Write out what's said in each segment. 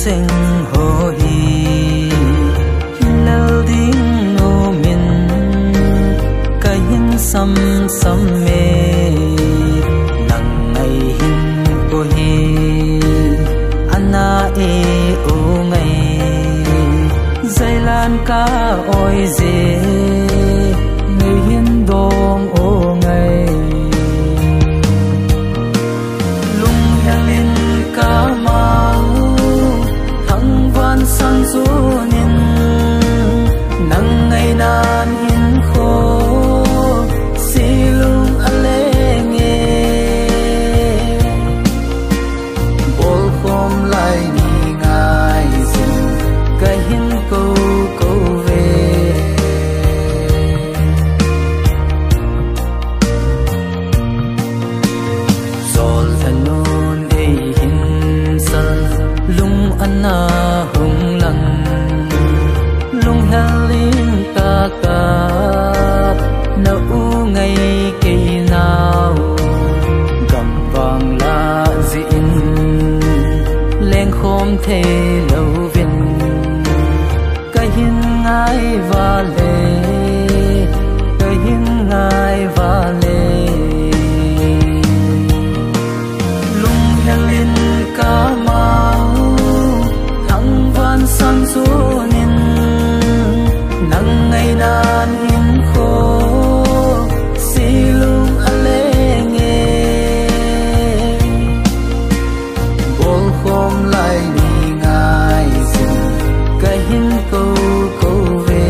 sing ho hi hilal ding no min kahin sam sam me nang ngai hin ko hi ana e o ngai zailan ka oi ze người hiên dong o ngai lung helin ka mau thăng van san su nin nang ngai nan hin kho silung alenge bol khom lai ni ngai sin ka hin ko ko ve zol thanun ei hin sal lung anna hung lang lung helin ta ka na u ngai ke nào gam vang la zin leng khom the lâu vin ka hin ngai va le ka hin ngai va le lung helin ka mau thăng van san su nin nang ngai nan in kho silung alenge bol khom lai ni ngai sin ka hin ko ko ve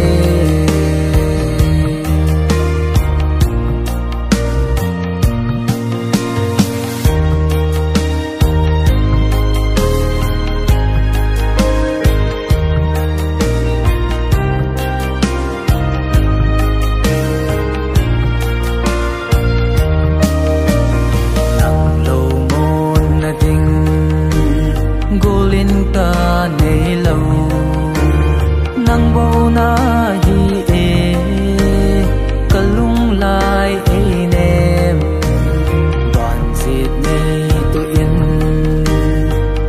nei lâu nang bo na hi e kalung lai e nem ban zit nei tu in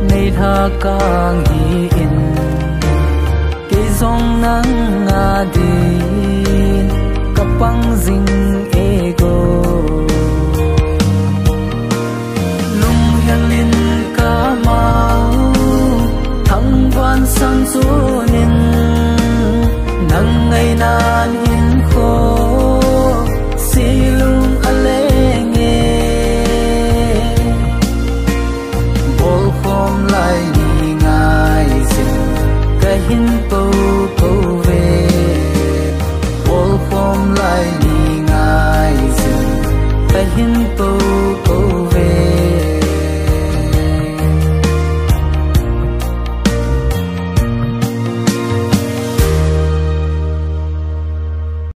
nei tha kang hi in ke zong nang nga din kapang zing ego lung helin ka mau thăng van san su nin nang ngai nan in kho silung alenge bol khom lai ni ngai sin ka hin ko ko ve bol khom lai ni ngai sin ka hin ko